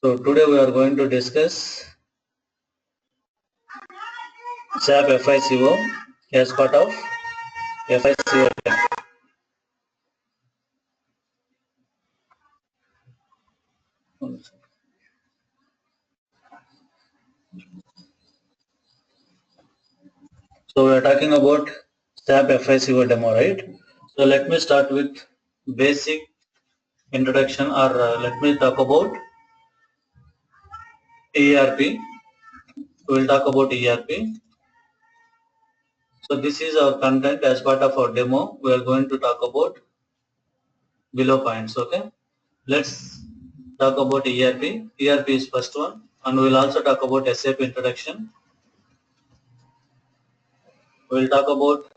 So today we are going to discuss SAP FICO as part of FICO. So we are talking about SAP FICO demo, right? So let me start with basic introduction, or let me talk about ERP. We will talk about ERP. So this is our content. As part of our demo, we are going to talk about below points. Okay, let's talk about ERP. ERP is first one, and we will also talk about SAP introduction. We will talk about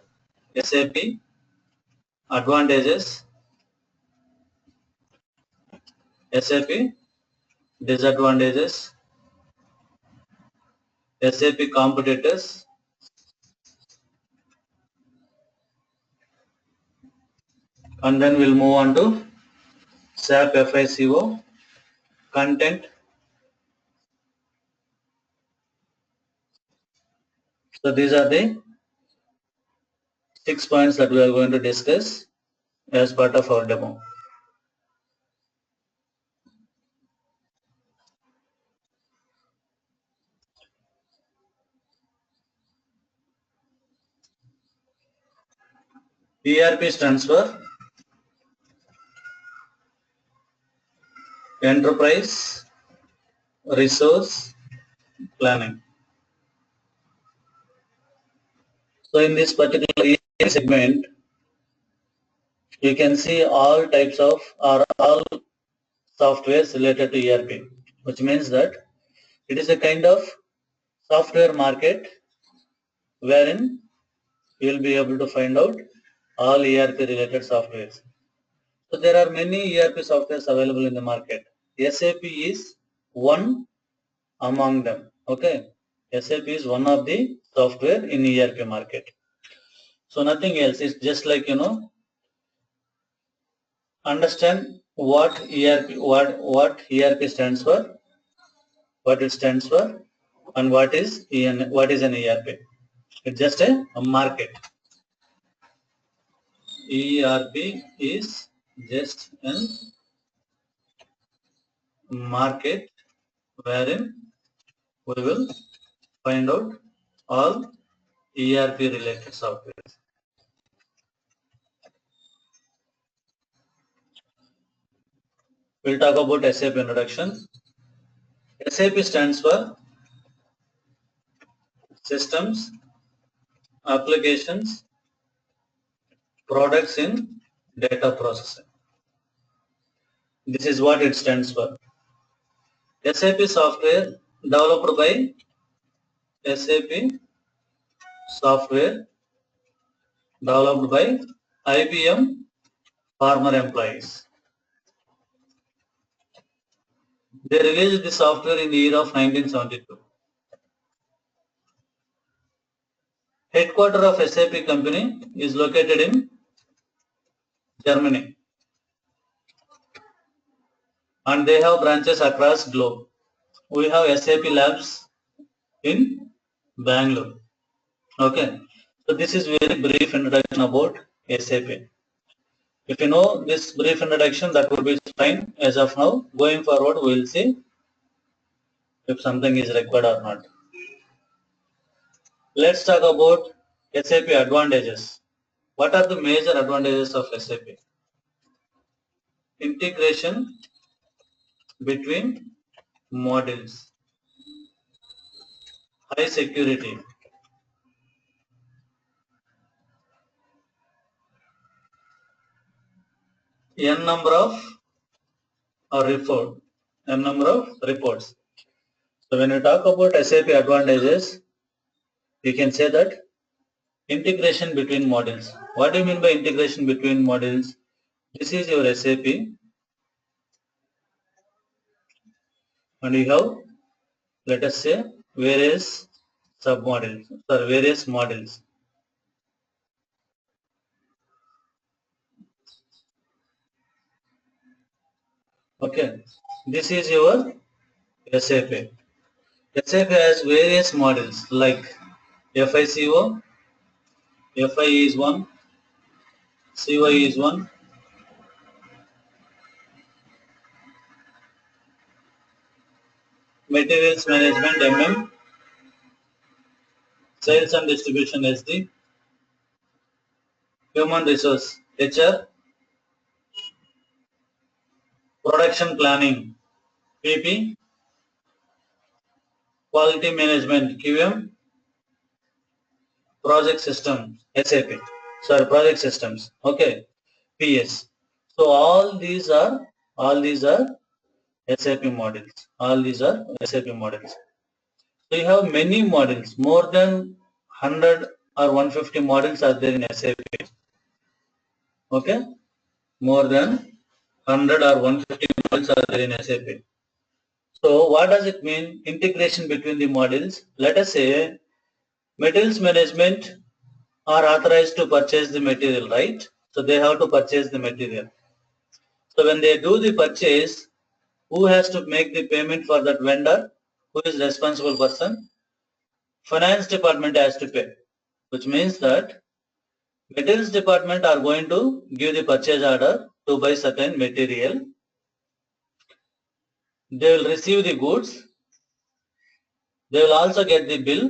SAP advantages, SAP disadvantages, SAP competitors, and then we'll move on to SAP FICO content. So these are the 6 points that we are going to discuss as part of our demo. ERP stands for Enterprise Resource Planning. So in this particular ERP segment, you can see all types of or all softwares related to ERP, which means that it is a kind of software market wherein you will be able to find out all ERP related softwares. So there are many ERP softwares available in the market. SAP is one among them. Okay, SAP is one of the software in ERP market. So nothing else. It's just like, understand what ERP stands for, what it stands for, and what is an ERP. It's just a market. ERP is just a market wherein we will find out all ERP related software. We'll talk about SAP introduction. SAP stands for Systems, Applications, Products in Data Processing. This is what it stands for. SAP software developed by SAP software developed by IBM former employees. They released the software in the year of 1972. Headquarters of SAP company is located in Germany, and they have branches across globe. We have SAP labs in Bangalore. Okay, so this is very brief introduction about SAP. If you know this brief introduction, that would be fine as of now. Going forward, we will see if something is required or not. Let's talk about SAP advantages. What are the major advantages of SAP? Integration between modules, high security, n number of reports. So when you talk about SAP advantages, you can say that integration between modules. What do you mean by integration between modules? This is your SAP, and you have, let us say, various submodules or various modules. Okay, this is your SAP. SAP has various models like FICO, FI is one, CY is one, Materials Management MM, Sales and Distribution SD, Human Resource HR, Production Planning PP, Quality Management QM, Project Systems SAP. Sorry, Project Systems. Okay, PS. So all these are SAP models. All these are SAP models. So you have many models, more than 100 or 150 models are there in SAP. Okay, more than 100 or 150 models are there in SAP. So what does it mean? Integration between the models. Let us say materials management are authorized to purchase the material, right? So they have to purchase the material. So when they do the purchase, who has to make the payment for that vendor? Who is responsible person? Finance department has to pay, which means that materials department are going to give the purchase order to buy certain material. They will receive the goods. They will also get the bill,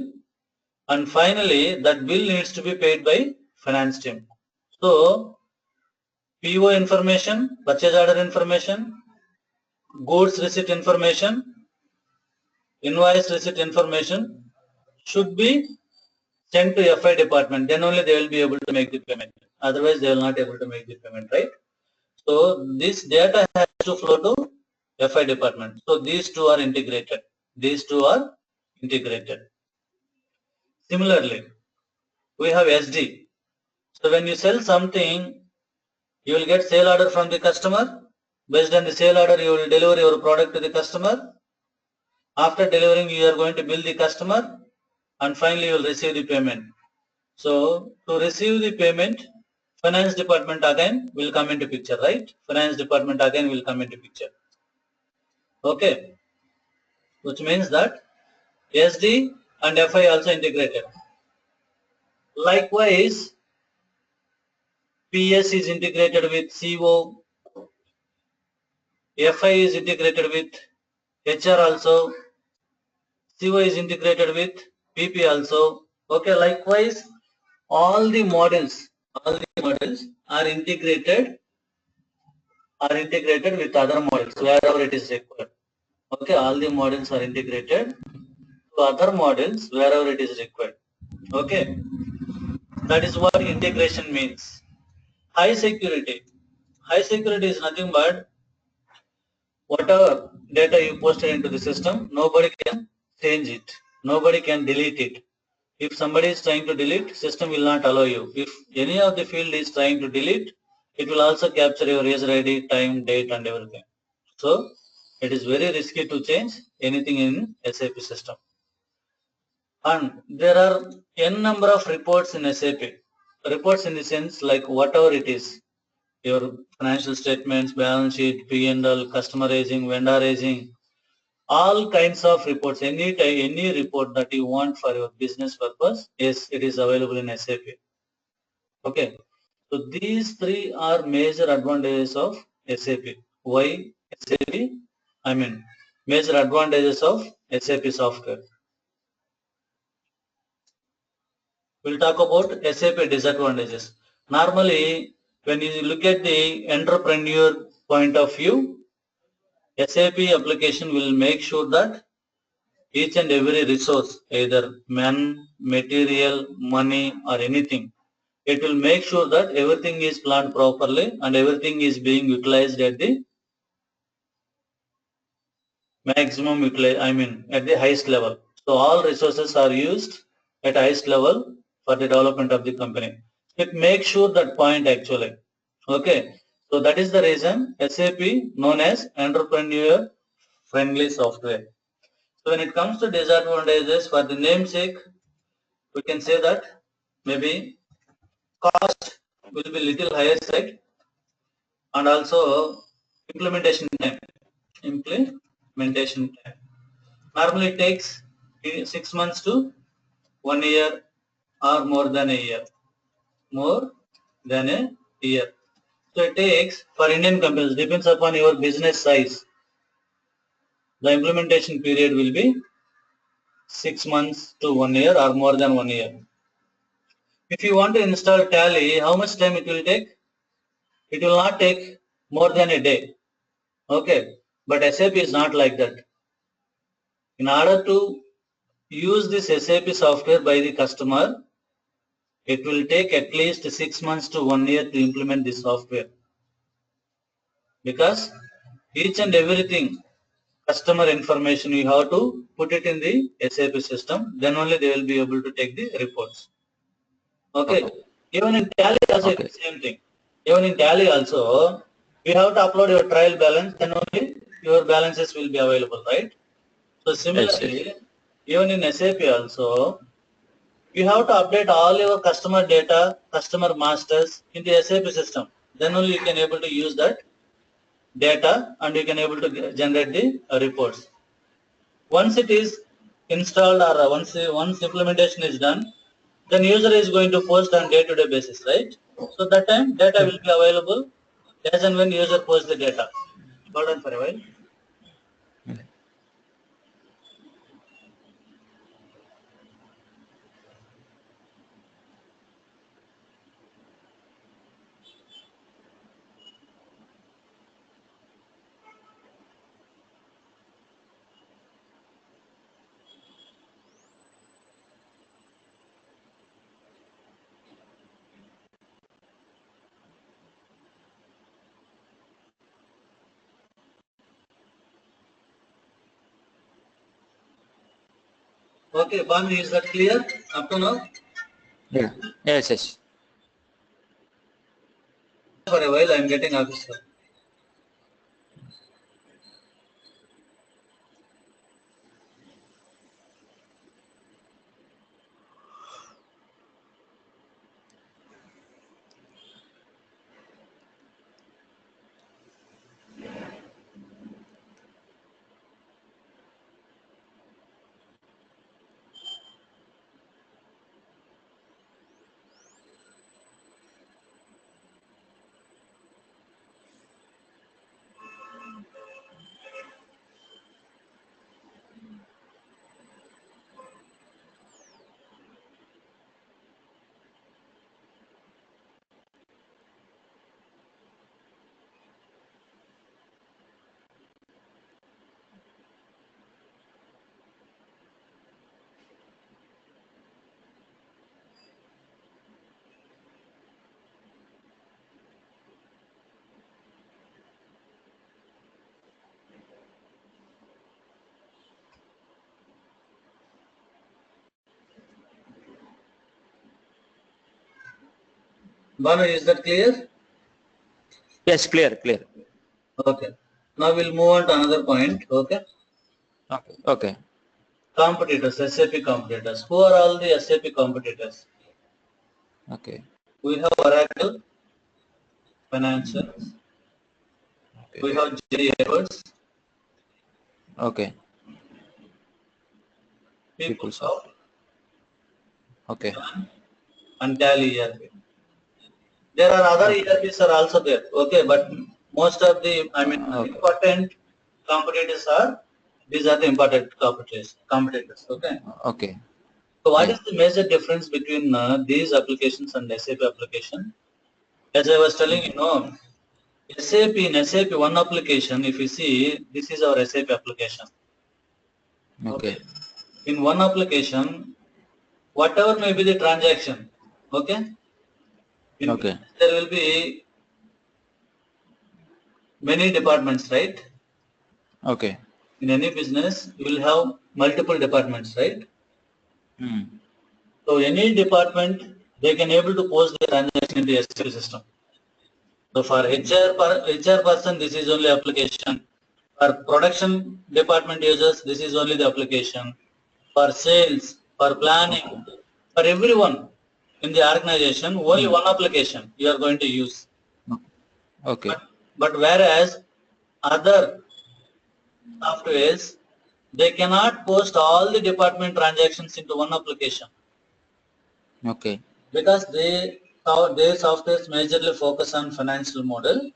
and finally that bill needs to be paid by finance team. So PO information, purchase order information, goods receipt information, invoice receipt information should be sent to FI department. Then only they will be able to make the payment. Otherwise, they will not able to make the payment, right? So this data has to flow to FI department. So these two are integrated. These two are integrated. Similarly, we have SD. So when you sell something, you will get sale order from the customer. Based on the sale order, you will deliver your product to the customer. After delivering, you are going to bill the customer, and finally you will receive the payment. So to receive the payment, finance department again will come into picture, right? Finance department again will come into picture. Okay, which means that SD and FI also integrated. Likewise, PS is integrated with CO, FI is integrated with HR also, CO is integrated with PP also. Okay, likewise, all the models are integrated with other models wherever it is required. Okay, all the models are integrated to other models wherever it is required. Okay, that is what integration means. High security. High security is nothing but whatever data you posted into the system, nobody can change it. Nobody can delete it. If somebody is trying to delete, system will not allow you. If any of the field is trying to delete, it will also capture your user ID, time, date and everything. So it is very risky to change anything in SAP system. And there are n number of reports in SAP. Reports in the sense like whatever it is, your financial statements, balance sheet, P&L, customer raising, vendor raising, all kinds of reports, any report that you want for your business purpose, yes, it is available in SAP. Okay, so these three are major advantages of SAP. Why SAP? I mean, major advantages of SAP software. We'll talk about SAP disadvantages. Normally, when you look at the entrepreneur point of view, SAP application will make sure that each and every resource, either man, material, money or anything, it will make sure that everything is planned properly and everything is being utilized at the maximum at the highest level. So all resources are used at highest level for the development of the company. It makes sure that point actually. Okay. So that is the reason SAP known as entrepreneur friendly software. So when it comes to disadvantages, for the namesake, we can say that maybe cost will be little higher side and also implementation time. Implementation time. Normally it takes 6 months to 1 year or more than a year. More than a year. So it takes, for Indian companies, depends upon your business size. The implementation period will be 6 months to 1 year or more than 1 year. If you want to install Tally, how much time it will take? It will not take more than a day. Okay, but SAP is not like that. In order to use this SAP software by the customer, it will take at least 6 months to 1 year to implement this software. Because each and everything, customer information, you have to put it in the SAP system, then only they will be able to take the reports. Okay, even in Tally also it's the same thing. Even in Tally also, you have to upload your trial balance, then only your balances will be available, right? So similarly, even in SAP also, you have to update all your customer data, customer masters into SAP system. Then only you can able to use that data and you can able to generate the reports. Once it is installed or once implementation is done, then user is going to post on day-to-day basis, right? So that time data will be available as and when user posts the data. Hold on for a while. Okay, Banu, is that clear up to now? Yeah. Yes. For a while, I am getting officer. Banu, is that clear? Yes, clear. Okay. Now we'll move on to another point. Okay. Okay. Competitors, SAP competitors. Who are all the SAP competitors? Okay. We have Oracle, Financials. We have J. Edwards. Okay. PeopleSoft. Okay. And Tally ERP. There are other ERPs are also there. Okay, but most of the, important competitors are, these are the important competitors. Okay. Okay. So what is the major difference between these applications and SAP application? As I was telling SAP, in SAP one application, if you see, this is our SAP application. Okay. In one application, whatever may be the transaction, okay? There will be many departments, right? Okay. In any business, you will have multiple departments, right? So any department, they can able to post the transaction in the SAP system. So for HR person, this is only application. For production department users, this is only the application. For sales, for planning, for everyone in the organization, only one application you are going to use. Okay. But whereas other softwares, they cannot post all the department transactions into one application. Okay. Because their software majorly focus on financial model.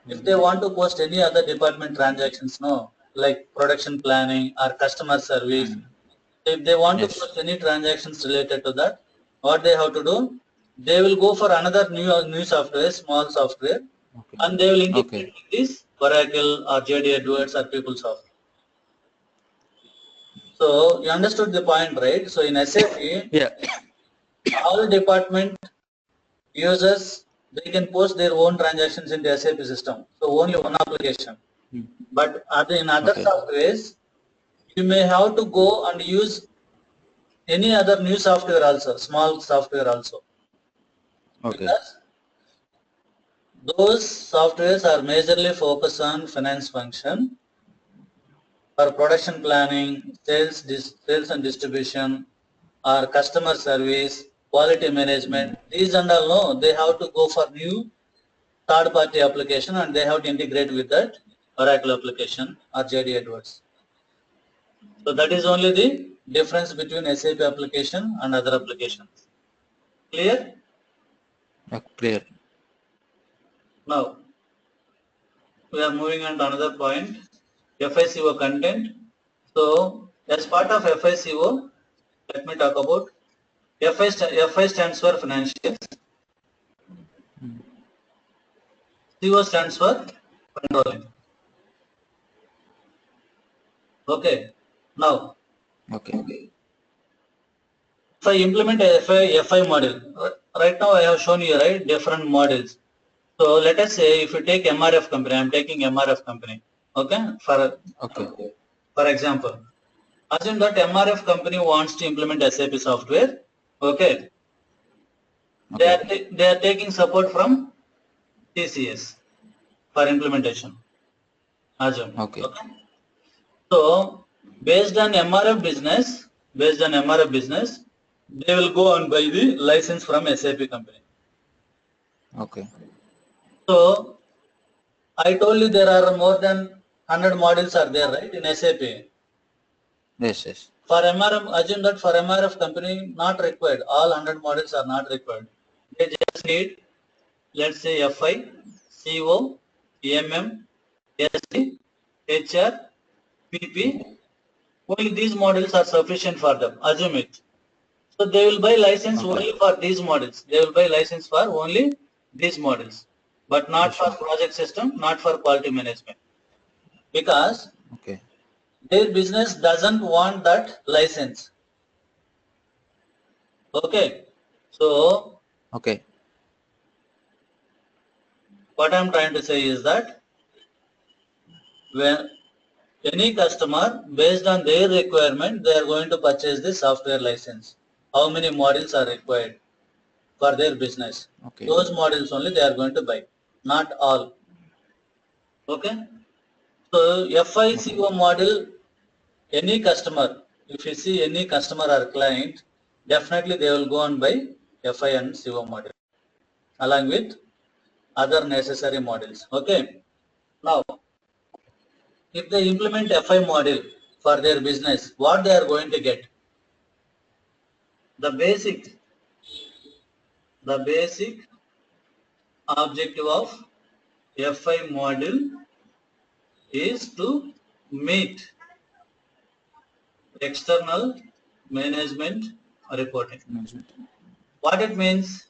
If they want to post any other department transactions, no, like production planning or customer service, if they want to post any transactions related to that, what they have to do, they will go for another new software, small software, Okay. and they will Okay. integrate with this Oracle or JD Edwards or PeopleSoft. So you understood the point, right? So in SAP, Yeah. all department users, they can post their own transactions in the SAP system. So only one application. But in other Okay. softwares, you may have to go and use any other new software also, small software also. Okay. Because those softwares are majorly focused on finance function for production planning, sales and distribution, or customer service, quality management. These and all, no, they have to go for new third-party application and they have to integrate with that Oracle application or JD Edwards. So that is only the difference between SAP application and other applications. Clear? Clear. Now, we are moving on to another point, FICO content. So, as part of FICO, let me talk about FI stands for financials, CO stands for controlling. Okay. Now, Okay. if I implement a FI model, right now I have shown you, right, different models. So let us say if you take MRF company, I am taking MRF company. Okay, for example, assume that MRF company wants to implement SAP software. Okay, they are taking support from TCS for implementation. Assume. Okay. So based on MRF business, they will go and buy the license from SAP company. Okay. So I told you there are more than 100 modules are there, right, in SAP. Yes. Yes. For MRF, assume that for MRF company, not required. All 100 modules are not required. They just need, let's say, FI, CO, MM, SD, HR, PP. Only these models are sufficient for them. Assume it. So they will buy license only for these models. They will buy license for only these models, but not for project system, not for quality management, because their business doesn't want that license. Okay. So what I'm trying to say is that when any customer, based on their requirement, they are going to purchase the software license. How many models are required for their business? Those models only they are going to buy, not all. Okay. So FICO model, any customer, if you see any customer or client, definitely they will go and buy FI and CO model along with other necessary models. Okay. Now, if they implement FI model for their business, what they are going to get? The basic objective of FI model is to meet external management reporting. What it means?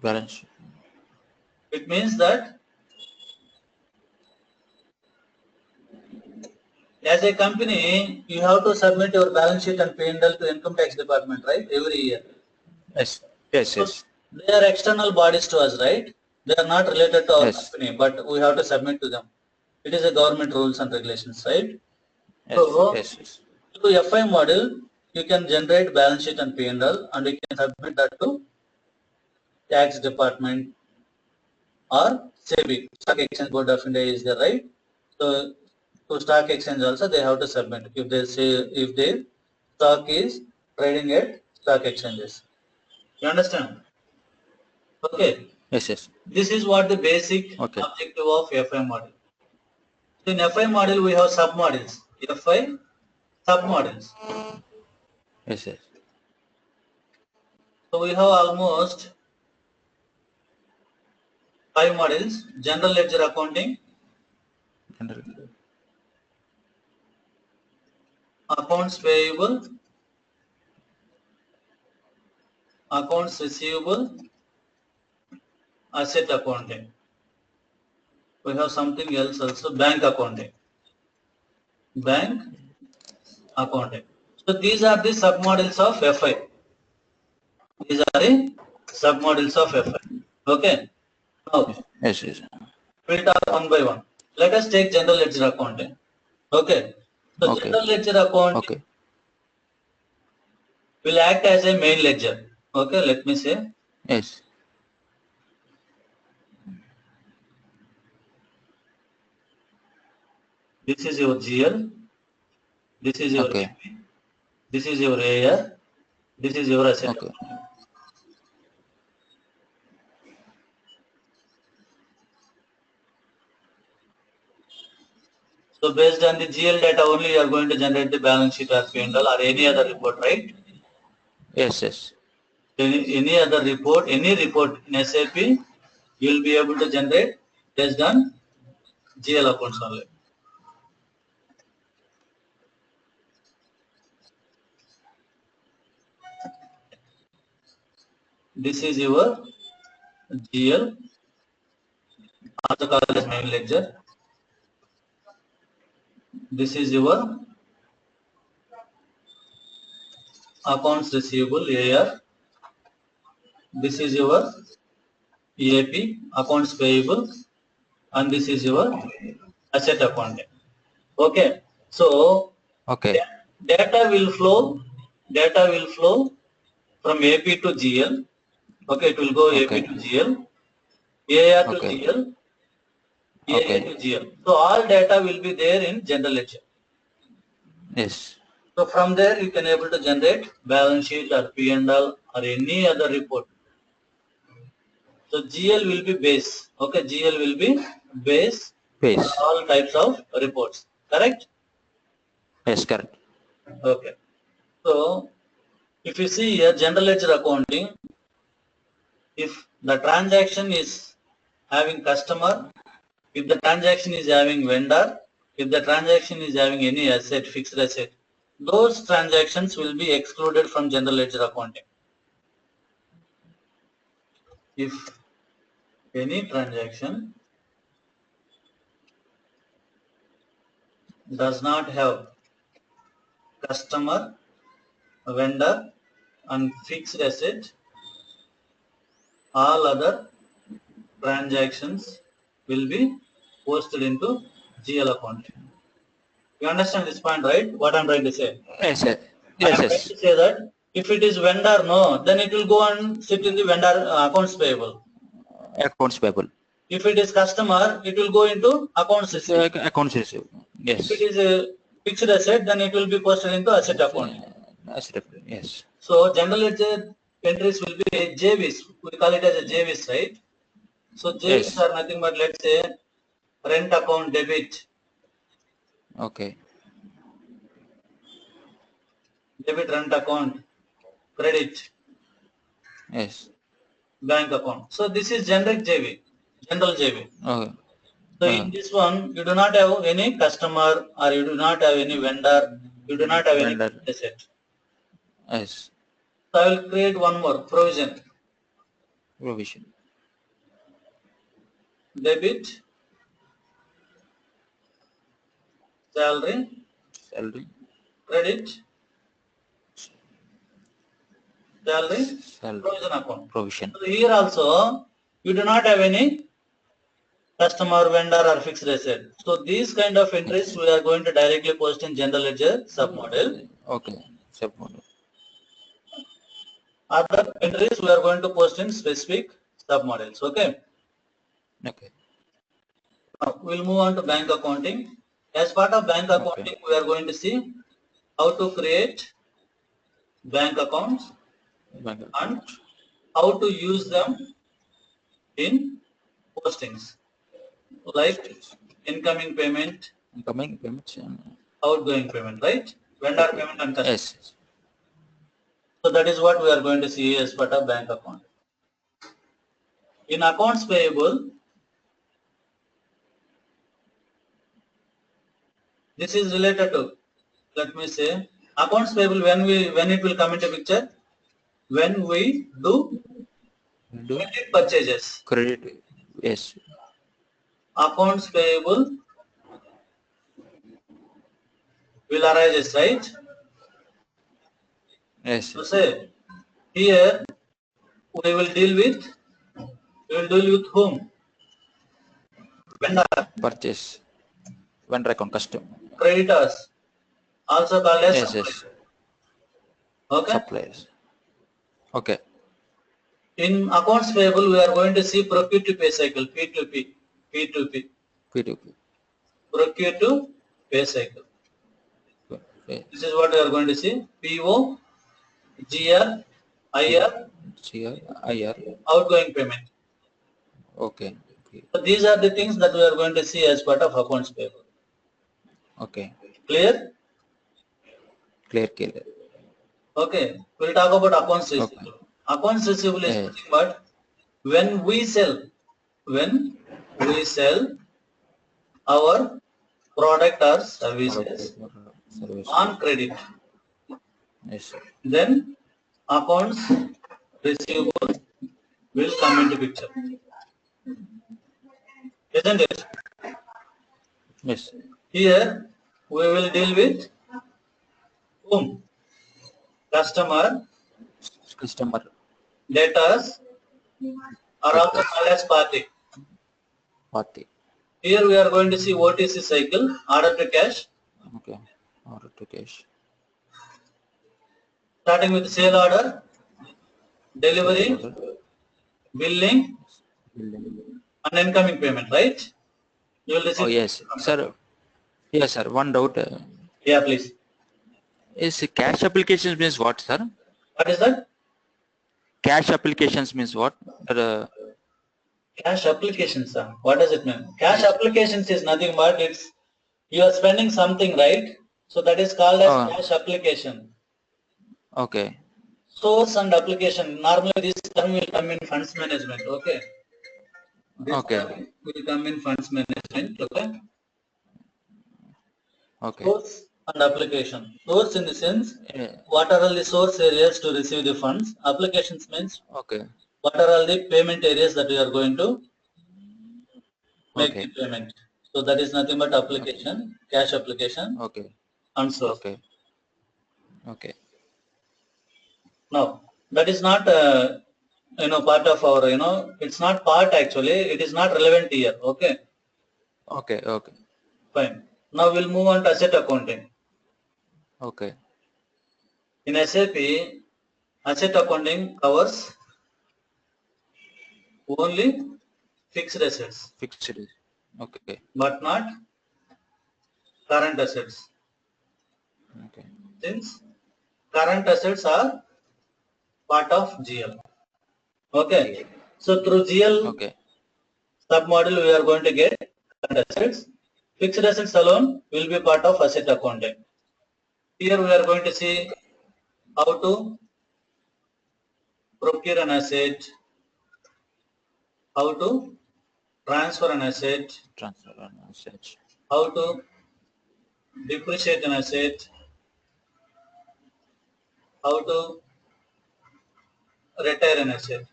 Balance sheet. It means that as a company, you have to submit your balance sheet and P&L to income tax department, right? Every year. Yes. Yes. Yes. They are external bodies to us, right? They are not related to our company, but we have to submit to them. It is a government rules and regulations, right? So, to FI model, you can generate balance sheet and P&L, and you can submit that to tax department or SEBI, Stock Exchange Board of India is there, right? So, to stock exchange also they have to submit if they say if their stock is trading at stock exchanges. You understand? Okay. Yes. Yes. This is what the basic objective of FI model. So in FI module, we have sub-modules. FI sub-modules. Yes, yes. So we have almost 5 modules: general ledger accounting, General. accounts payable, accounts receivable, asset accounting. We have something else also, bank accounting. Bank accounting. So these are the submodules of FI. These are the submodules of FI. Okay. Now Yes, yes. we'll talk one by one. Let us take general ledger accounting. Okay. So Okay. general ledger accounting Okay. will act as a main ledger. Okay, let me say. Yes. This is your GL. This is your Okay. AP. This is your AR. This is your asset. Okay. So based on the GL data only, you are going to generate the balance sheet or P&L or any other report, right? Yes, yes. Any other report, any report in SAP, you will be able to generate based on GL accounts only. This is your GL, also called as main ledger. This is your accounts receivable, AR. This is your EAP, accounts payable, and this is your asset accounting. Okay, so Okay. data will flow from AP to GL. Okay, it will go AP Okay. to GL, AR to Okay. GL, AA Okay. to GL. So all data will be there in general ledger. Yes. So from there you can able to generate balance sheet or P&L or any other report. So GL will be base. Okay, GL will be base for Base. all types of reports. Correct? Yes, correct. Okay. So if you see here general ledger accounting, if the transaction is having customer, if the transaction is having vendor, if the transaction is having any asset, fixed asset, those transactions will be excluded from general ledger accounting. If any transaction does not have customer, vendor and fixed asset, all other transactions will be posted into GL accounting. You understand this point, right? What I'm trying to say? Yes, yes. I Yes, am trying yes. to say that if it is vendor, no, then it will go and sit in the vendor accounts payable. Accounts payable. If it is customer, it will go into accounts receivable. Accounts receivable. If it Yes. is a fixed asset, then it will be posted into asset account. Yes. So general ledger entries will be JVs. We call it as a JVs, right? So JVs Yes. are nothing but, let's say, rent account debit, Okay. rent account, credit, Yes. bank account. So this is generic JV, general JV. Okay. So in this one, you do not have any customer or you do not have any vendor, you do not have any Vendor. asset. Yes. So I will create one more provision. Provision. Debit, salary, Salary. credit, salary, Salary. provision account. Provision. So here also, you do not have any customer, vendor or fixed asset. So these kind of entries Yes. we are going to directly post in general ledger submodel. Okay. Submodel. Other entries we are going to post in specific submodels. Okay. Okay. Now we'll move on to bank accounting. As part of bank Okay. accounting, we are going to see how to create bank accounts Bank and account. how to use them in postings. Like Postage. incoming payment, incoming payments. outgoing payment, right? Vendor Okay. payment and customer. Yes. So that is what we are going to see as part of bank account. In accounts payable, this is related to, let me say, accounts payable when it will come into picture, when we do Do credit purchases. credit. Yes. Accounts payable will arise, right? Yes. So say here we will deal with whom? Vendor, Purchase. Vendor account custom. creditors, also called as Yes. supplier. Yes. Okay. Suppliers. Okay. In accounts payable, we are going to see procure to pay cycle, P2P, P2P, P2P. procure to pay cycle. Yes. This is what we are going to see. PO, GR, IR, CR, IR. outgoing payment. Okay. Okay. So these are the things that we are going to see as part of accounts payable. Okay. Clear? Clear. Clear. Okay. We'll talk about accounts Okay. receivable. Accounts receivable is Yes. nothing but when we sell our product or services Service. on credit, Yes. then accounts receivable will come into picture, isn't it? Yes. Here we will deal with whom? Customer, Customer. debtors are also Debtors. called as party. Party. Here we are going to see OTC cycle, order to cash, Okay. Order to cash. starting with sale order, Sales delivery, order. billing, Billing. and incoming payment, right? You will Oh receive yes, from sir. customer. Yes, sir. One doubt. Yeah, please. Is cash applications means what, sir? What is that? Cash applications means what? Cash applications, sir. What does it mean? Cash Yes. applications is nothing but it's you are spending something, right? So that is called as Oh, cash application. okay. Source and application. Normally this term will come in funds management. Okay. This Okay. term will come in funds management. Okay. Okay. Source and application. Source in the sense Yeah. what are all the source areas to receive the funds. Applications means Okay. what are all the payment areas that we are going to make the Okay. payment. So that is nothing but Okay. application, cash application Okay. and source. Okay. Okay. Now that is not part of our it's not part actually. It is not relevant here. Okay, Okay. Okay. fine. Now we'll move on to asset accounting. Okay. In SAP, asset accounting covers only fixed assets, Fixed. Okay. but not current assets. Okay. Since current assets are part of GL. Okay. GL. So through GL Okay. submodule, we are going to get current assets. Fixed assets alone will be part of asset accounting. Here we are going to see how to procure an asset, how to transfer an asset, Transfer and such. how to depreciate an asset, how to retire an asset,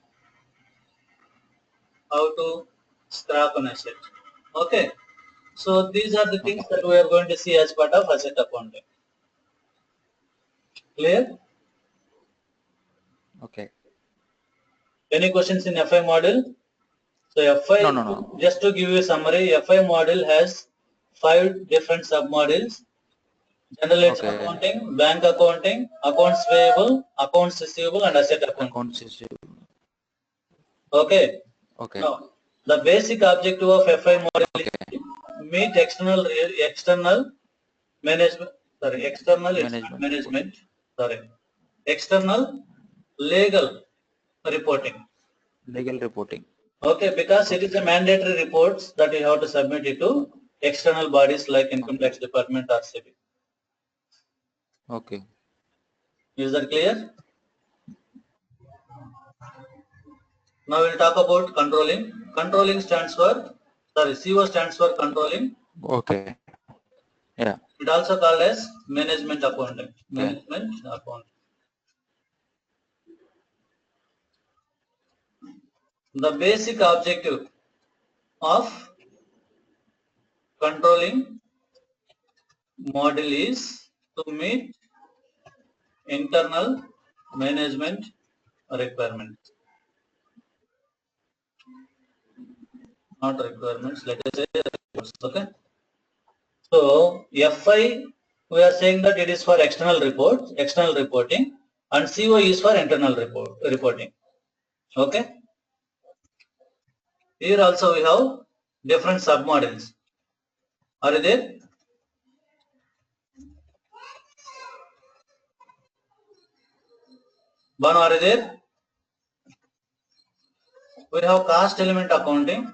how to scrap an asset. Okay. So these are the things Okay. that we are going to see as part of asset accounting. Clear? Okay. Any questions in FI model? So No. FI, No. No. just to give you a summary, FI model has 5 different submodules. General ledger Okay. accounting, bank accounting, accounts payable, accounts receivable, and asset accounting. Accounts is. Okay. Okay. Now, the basic objective of FI model is Okay. to meet external management. Sorry, external. It's not Management report. management. Sorry, external legal reporting. Legal reporting. Okay, because it is Okay. a mandatory reports that you have to submit it to. external bodies like income tax department or SAP. Okay. Is that clear? Now we'll talk about controlling. Controlling stands for, CO stands for controlling. Okay. Yeah. It also called as management accounting. Okay. Management accounting. The basic objective of controlling model is to meet internal management requirements. Not requirements, let us say reports. Okay. So FI, we are saying that it is for external reports, external reporting, and CO is for internal reporting. Okay. Here also we have different submodels. Are you there? Banu, are you there? We have cost element accounting,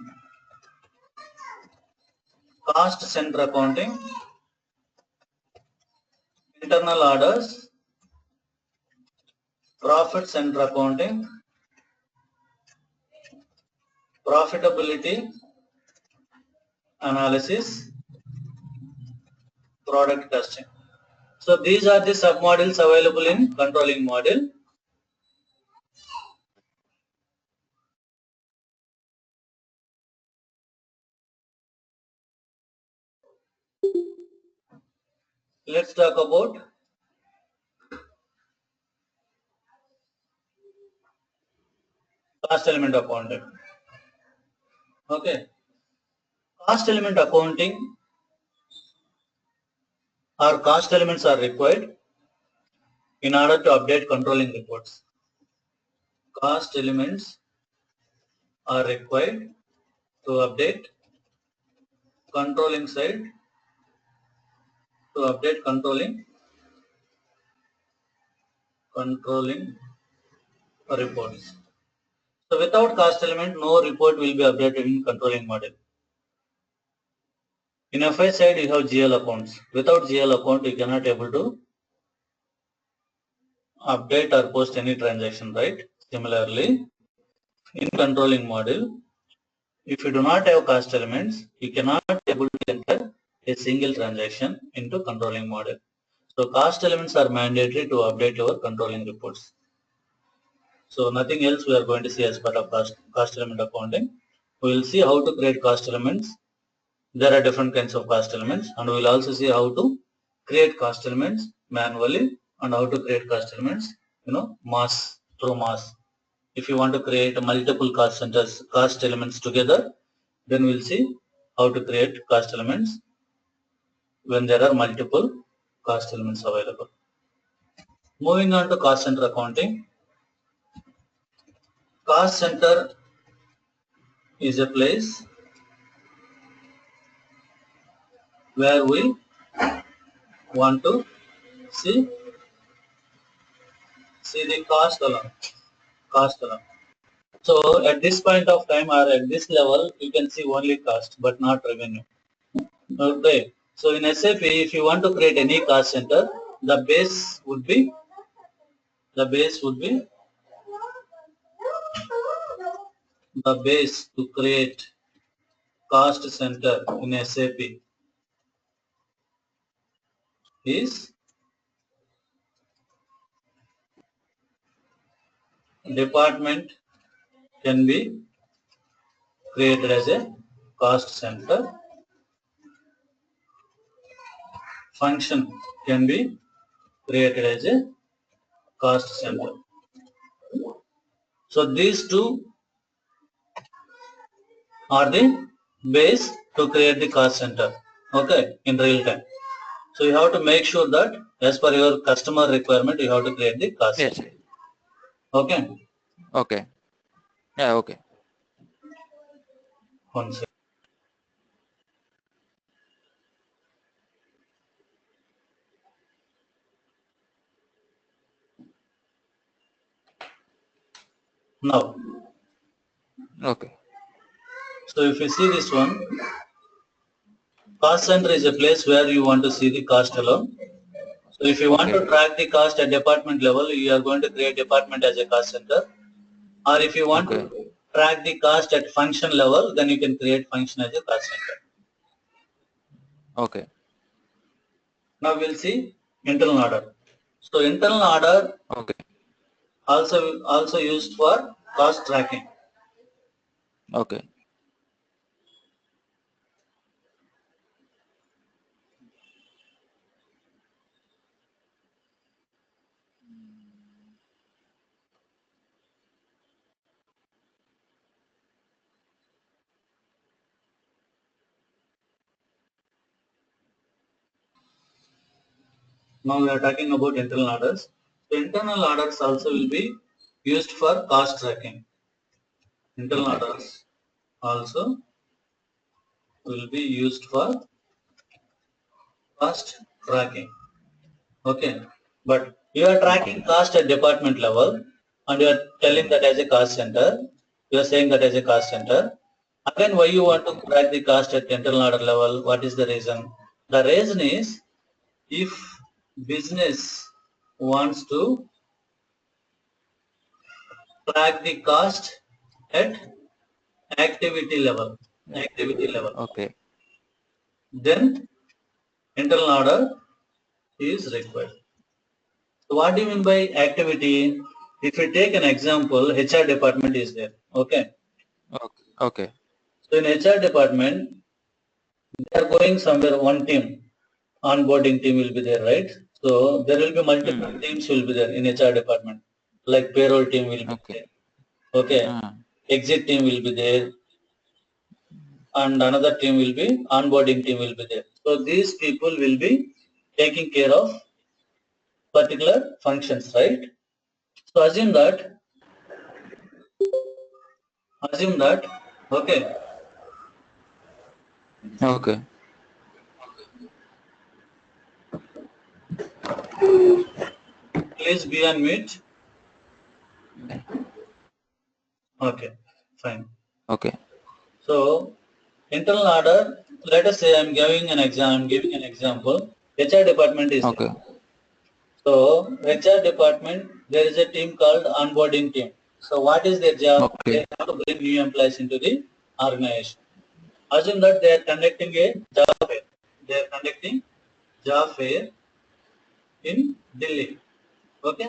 cost center accounting, internal orders, profit center accounting, profitability analysis, product costing. So these are the submodels available in controlling model. Let's talk about cost element accounting. Okay. Cost element accounting or cost elements are required in order to update controlling reports. Cost elements are required to update controlling side, to update controlling reports. So without cost element, no report will be updated in controlling model. In FI side, you have GL accounts. Without GL account, you cannot able to update or post any transaction, right? Similarly, in controlling model, if you do not have cost elements, you cannot able to enter a single transaction into controlling model. So cost elements are mandatory to update your controlling reports. So nothing else we are going to see as part of cost element accounting. We will see how to create cost elements. There are different kinds of cost elements, and we will also see how to create cost elements manually and how to create cost elements, through mass. If you want to create multiple cost centers, cost elements together, then we'll see how to create cost elements when there are multiple cost elements available. Moving on to cost center accounting. Cost center is a place where we want to see the cost alone. Cost alone. So at this point of time or at this level, you can see only cost but not revenue. Okay. So in SAP, if you want to create any cost center, the base would be the base to create cost center in SAP is department can be created as a cost center. Function can be created as a cost center. So these two are the base to create the cost center, okay, in real time. So you have to make sure that as per your customer requirement, you have to create the cost Yes. center. Okay. Okay. Yeah. Okay. One second. Now, Okay. so if you see this one, Cost center is a place where you want to see the cost alone. So if you want to track the cost at department level, you are going to create department as a cost center. Or if you want to track the cost at function level, then you can create function as a cost center. Okay. Now we'll see internal order. So internal order Okay. also used for cost tracking. Okay. Now we are talking about internal orders. So internal orders also will be used for cost tracking. Internal Okay. orders also will be used for cost tracking. Okay, but you are Okay. tracking cost at department level and you are telling that as a cost center. You are saying that as a cost center. Again, why you want to track the cost at internal order level? What is the reason? The reason is if business wants to track the cost at activity level, Okay. then internal order is required. So what do you mean by activity? If we take an example, HR department is there. Okay. Okay. Okay. So in HR department, they are going somewhere, one team, onboarding team will be there, right? So there will be multiple teams will be there in HR department, like payroll team will be Okay. there. Okay. Exit team will be there, and another team will be onboarding team will be there. So these people will be taking care of particular functions, right? So assume that, okay, Okay. please be on mute. Okay, fine. Okay. So internal order, let us say I'm giving an example. HR department is there. Okay. So HR department, there is a team called onboarding team. So what is their job? Okay. They have to bring new employees into the organization. Assume that they are conducting a job fair. They are conducting job fair in Delhi. Okay.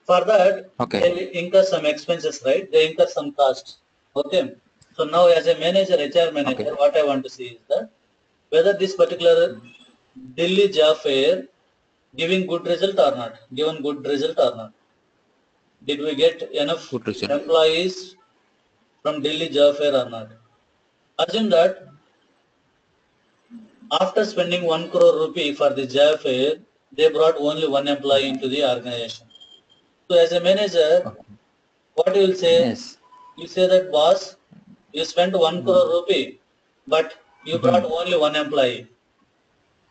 For that, Okay. they will incur some expenses, right? They incur some costs. Okay. So now as a manager, HR Okay. manager, what I want to see is that whether this particular Delhi job fair giving good result or not, given good result or not. Did we get enough Good result. employees from Delhi job fair or not? Assume that after spending 1 crore rupee for the job fair, they brought only one employee into the organization. So as a manager, Okay. what you will say? Yes. You say that boss, you spent 1 crore rupee, but you brought only one employee.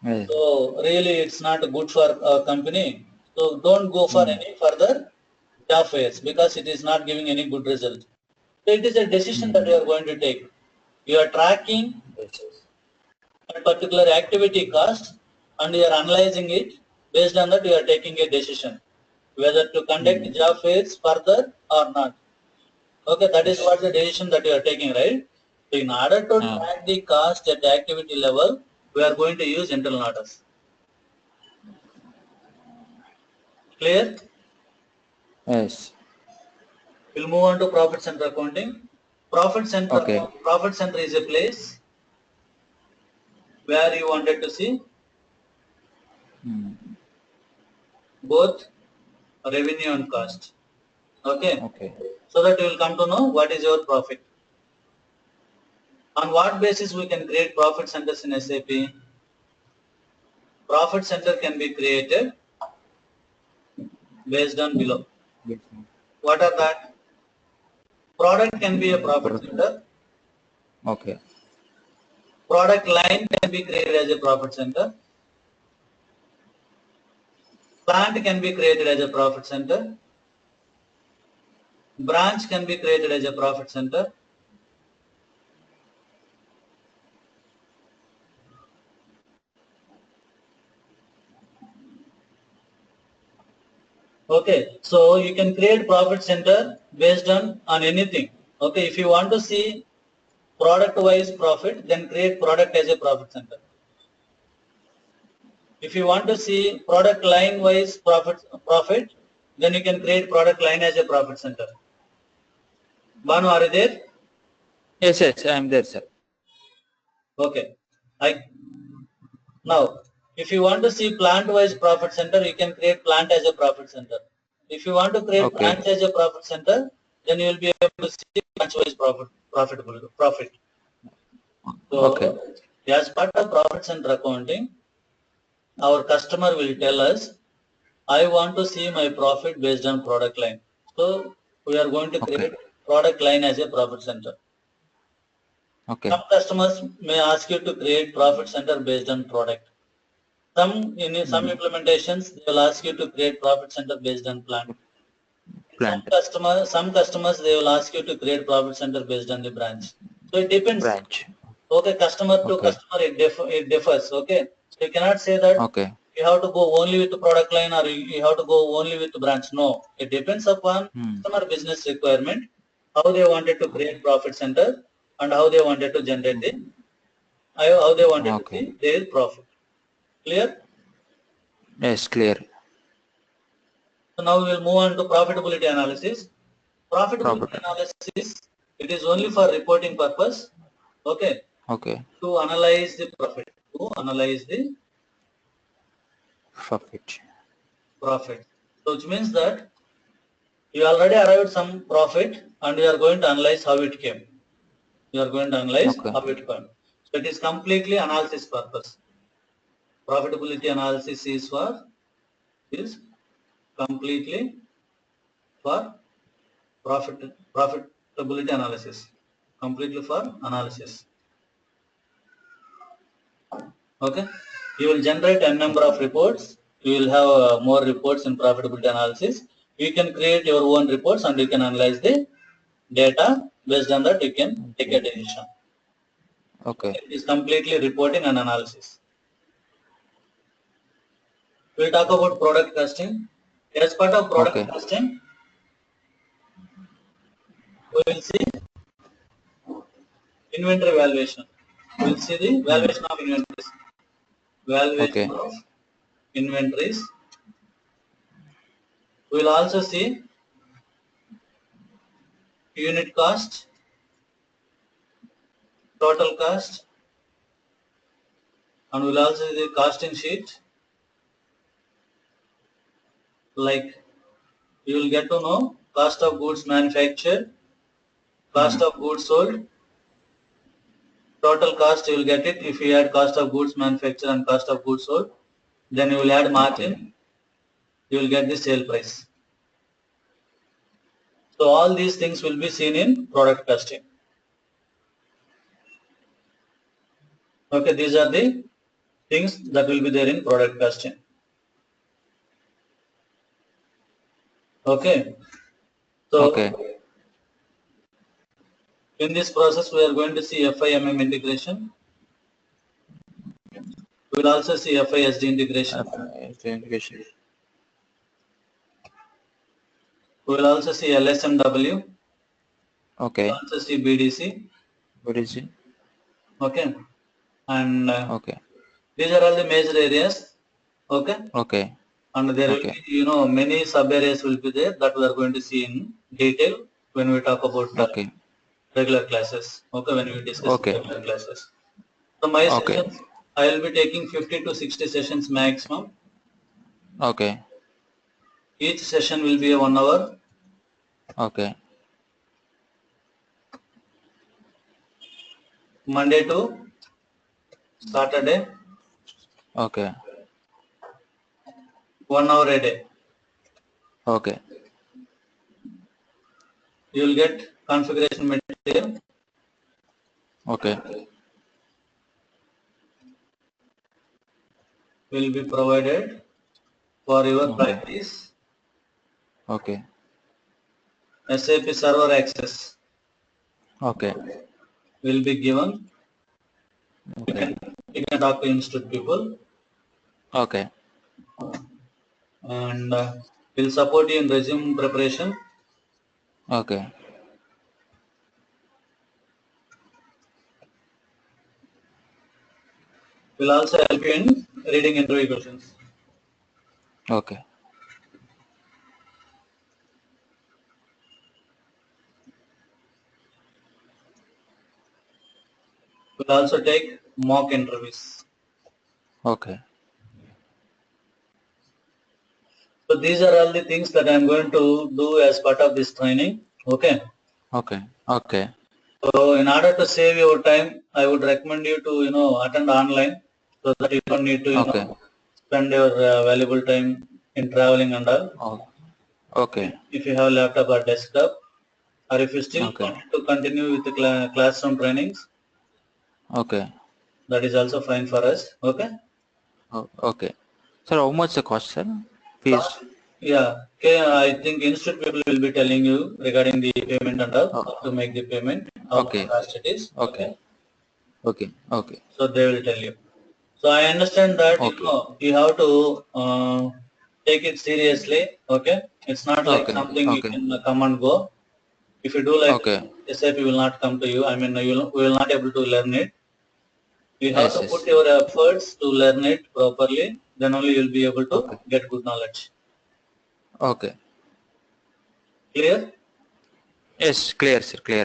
Yes. So really it's not good for a company. So don't go for any further job fairs because it is not giving any good result. So it is a decision that you are going to take. You are tracking a particular activity cost and you are analyzing it. Based on that, you are taking a decision whether to conduct job fairs further or not. Okay, that is what the decision that you are taking, right? So in order to track the cost at the activity level, we are going to use internal orders. Clear? Yes. We'll move on to profit center accounting. Okay. Profit center is a place where you wanted to see both revenue and cost. Okay, Okay. so that you will come to know what is your profit. On what basis we can create profit centers in SAP? Profit center can be created based on below. Yes. What are that? Product can be a profit Pro- center. Okay. Product line can be created as a profit center. Plant can be created as a profit center. Branch can be created as a profit center. Okay, so you can create profit center based on anything. Okay, if you want to see product wise profit, then create product as a profit center. If you want to see product line wise profit, then you can create product line as a profit center. Banu, are you there? Yes, yes, I am there, sir. Okay. Now, if you want to see plant wise profit center, you can create plant as a profit center. If you want to create Okay. branch as a profit center, then you will be able to see branch wise profit. Okay. So, as part of profit center accounting, our customer will tell us, I want to see my profit based on product line. So, we are going to Okay. create product line as a profit center. Okay. Some customers may ask you to create profit center based on product. Some implementations, they will ask you to create profit center based on plant. Plant. Some customers, they will ask you to create profit center based on the branch. So it depends. Branch. Okay, customer to Okay. customer, it differs. Okay, so you cannot say that Okay. you have to go only with the product line or you have to go only with the branch. No, it depends upon customer business requirement, how they wanted to create profit center and how they wanted to generate the, how they wanted to Okay. see their profit. Clear? Yes, clear. So now we will move on to profitability analysis. Profitability Profit. analysis, it is only for reporting purpose. Okay. Okay. To analyze the profit. To analyze the Profit. profit. So which means that you already arrived some profit and you are going to analyze how it came. You are going to analyze Okay. how it came. So it is completely analysis purpose. Profitability analysis is completely for profitability analysis. Completely for analysis. Okay. You will generate a number of reports. You will have more reports in profitability analysis. You can create your own reports and you can analyze the data. Based on that, you can take a decision. Okay. It is completely reporting and analysis. We'll talk about product costing. As part of product Okay. costing, we will see inventory valuation. We will see the valuation of inventories. Okay. Valuation of inventories. We will also see unit cost, total cost, and we'll also see the costing sheet. Like you will get to know cost of goods manufactured, cost of goods sold, total cost you will get it if you add cost of goods manufactured and cost of goods sold. Then you will add Okay. margin, you will get the sale price. So all these things will be seen in product costing. Okay, these are the things that will be there in product costing. Okay, so Okay. in this process we are going to see FIMM integration. We will also see FISD integration. Integration. We will also see LSMW. Okay. We will also see BDC. What is it? Okay, and Okay. these are all the major areas. Okay, Okay. and there will Okay. be many sub areas will be there that we are going to see in detail when we talk about Okay. regular classes. Okay, when we discuss Okay. regular classes. So my Okay. sessions, I will be taking 50 to 60 sessions maximum. Okay. Each session will be a 1 hour. Okay. Monday to Saturday, Okay. 1 hour a day. Okay. You will get configuration material. Okay. Will be provided for your Okay. practice. Okay. SAP server access Okay. will be given. You Okay. can, you can talk to institute people Okay. and We'll support you in resume preparation. Okay. We'll also help you in reading interview questions. Okay. We'll also take mock interviews. Okay. So these are all the things that I'm going to do as part of this training. Okay. Okay. Okay. So in order to save your time, I would recommend you to attend online so that you don't need to Okay. spend your valuable time in traveling and all. Oh, okay. If you have laptop or desktop, or if you still Okay. want to continue with the classroom trainings, Okay. that is also fine for us. Okay. Oh, okay. Sir, how much the cost, sir? Fees? Yeah. Okay. I think institute people will be telling you regarding the payment and all, how to Oh, make the payment, how much okay. cost it is. Okay. Okay. Okay. Okay. So they will tell you. So I understand that Okay. you have to take it seriously. Okay. It's not like Okay. something you Okay. can come and go. If you do like Okay. that, SAP will not come to you. I mean, we will not able to learn it. You have Yes. to put Yes. your efforts to learn it properly. Then only you'll be able to Okay. get good knowledge. Okay. Clear? Yes. Clear, sir. Clear.